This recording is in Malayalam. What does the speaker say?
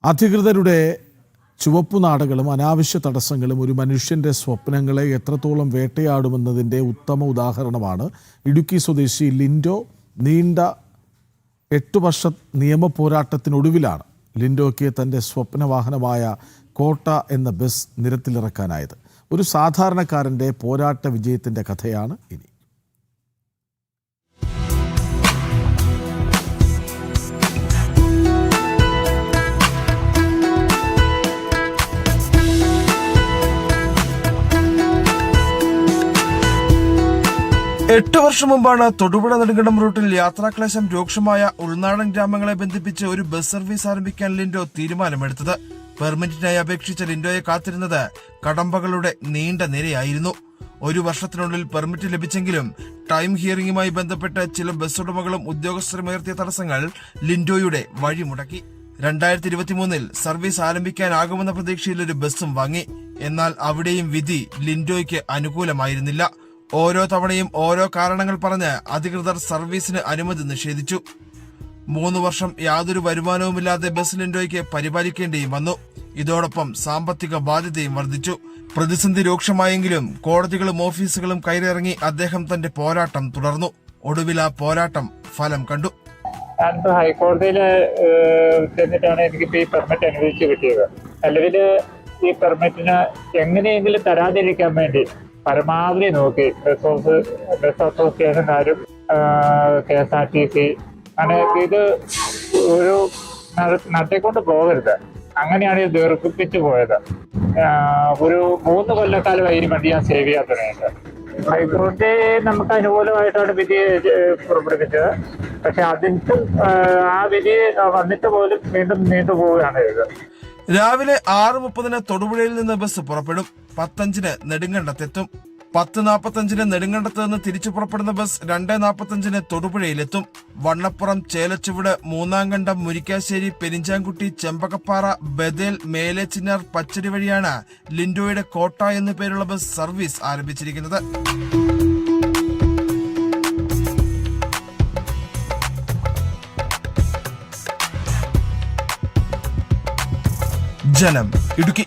അധികൃതരുടെ ചുവപ്പുനാടകളും അനാവശ്യ തടസ്സങ്ങളും ഒരു മനുഷ്യൻ്റെ സ്വപ്നങ്ങളെ എത്രത്തോളം വേട്ടയാടുമെന്നതിൻ്റെ ഉത്തമ ഉദാഹരണമാണ് ഇടുക്കി സ്വദേശി ലിൻഡോ. നീണ്ട 8 വർഷ നിയമ പോരാട്ടത്തിനൊടുവിലാണ് ലിൻഡോയ്ക്ക് തൻ്റെ സ്വപ്നവാഹനമായ കോട്ട എന്ന ബസ് നിരത്തിലിറക്കാനായത്. ഒരു സാധാരണക്കാരൻ്റെ പോരാട്ട വിജയത്തിൻ്റെ കഥയാണ് ഇനി. എട്ട് വർഷം മുമ്പാണ് തൊടുപുഴ നെടുങ്കണ്ടം റൂട്ടിൽ യാത്രാക്ലേശം രൂക്ഷമായ ഉൾനാടൻ ഗ്രാമങ്ങളെ ബന്ധിപ്പിച്ച് ഒരു ബസ് സർവീസ് ആരംഭിക്കാൻ ലിൻഡോ തീരുമാനമെടുത്തത്. പെർമിറ്റിനായി അപേക്ഷിച്ച ലിൻഡോയെ കാത്തിരുന്നത് കടമ്പകളുടെ നീണ്ട നിരയായിരുന്നു. 1 വർഷത്തിനുള്ളിൽ പെർമിറ്റ് ലഭിച്ചെങ്കിലും ടൈം ഹിയറിംഗുമായി ബന്ധപ്പെട്ട് ചില ബസ് ഉടമകളും ഉദ്യോഗസ്ഥരും ഉയർത്തിയ തടസ്സങ്ങൾ ലിൻഡോയുടെ വഴിമുടക്കി. 2023 സർവീസ് ആരംഭിക്കാനാകുമെന്ന പ്രതീക്ഷയിൽ ഒരു ബസ്സും വാങ്ങി. എന്നാൽ അവിടെയും വിധി ലിൻഡോയ്ക്ക് അനുകൂലമായിരുന്നില്ല. ഓരോ തവണയും ഓരോ കാരണങ്ങൾ പറഞ്ഞ് അധികൃതർ സർവീസിന് അനുമതി നിഷേധിച്ചു. 3 വർഷം യാതൊരു വരുമാനവുമില്ലാതെ ബസ് ലിൻഡോയ്ക്ക് പരിപാലിക്കേണ്ടിയും വന്നു. ഇതോടൊപ്പം സാമ്പത്തിക ബാധ്യതയും വർദ്ധിച്ചു. പ്രതിസന്ധി രൂക്ഷമായെങ്കിലും കോടതികളും ഓഫീസുകളും കയറിയിറങ്ങി അദ്ദേഹം തന്റെ പോരാട്ടം തുടർന്നു. ഒടുവിൽ ആ പോരാട്ടം ഫലം കണ്ടു. ഞാനിപ്പോ ഹൈക്കോടതിയില് ചെന്നിട്ടാണ് എനിക്ക് ഈ പെർമിറ്റ് അനുവദിച്ചു കിട്ടിയത്. നിലവിൽ ഈ പെർമിറ്റിന് എങ്ങനെയെങ്കിലും തരാതിരിക്കാൻ വേണ്ടി പരമാവധി നോക്കി ബസ് അസോസിയേഷൻകാരും KSRTC അങ്ങനെ ഇത് ഒരു നടത്തിക്കൊണ്ട് പോകരുത്, അങ്ങനെയാണ് ഇത് ദീർഘിപ്പിച്ചു പോയത്. ഒരു 3 കൊല്ലക്കാലമായി ഇതിനു വേണ്ടി ഞാൻ സേവ് ചെയ്യാൻ തുടങ്ങിയത്. ഹൈക്കോടതി നമുക്ക് അനുകൂലമായിട്ടാണ് വിധി പുറപ്പെടുവിച്ചത്. പക്ഷെ അതിന് ആ വിധി വന്നിട്ട് പോലും വീണ്ടും നീണ്ടുപോവുകയാണ് ഇത്. രാവിലെ 6:30 തൊടുപുഴയിൽ നിന്ന് ബസ് പുറപ്പെടും. 10:05 നെടുങ്കണ്ടത്തെത്തും. 10:45 നെടുങ്കണ്ടത്ത് നിന്ന് തിരിച്ചു പുറപ്പെടുന്ന ബസ് 2:45 തൊടുപുഴയിലെത്തും. വണ്ണപ്പുറം, ചേലച്ചുവട്, മൂന്നാംകണ്ടം, മുരിക്കാശ്ശേരി, പെരിഞ്ചാംകുട്ടി, ചെമ്പകപ്പാറ, ബദേൽ, മേലെച്ചിന്നാർ, പച്ചടി വഴിയാണ് ലിൻഡോയുടെ കോട്ട എന്നു പേരുള്ള ബസ് സർവീസ് ആരംഭിച്ചിരിക്കുന്നത്. ജനം, ഇടുക്കി.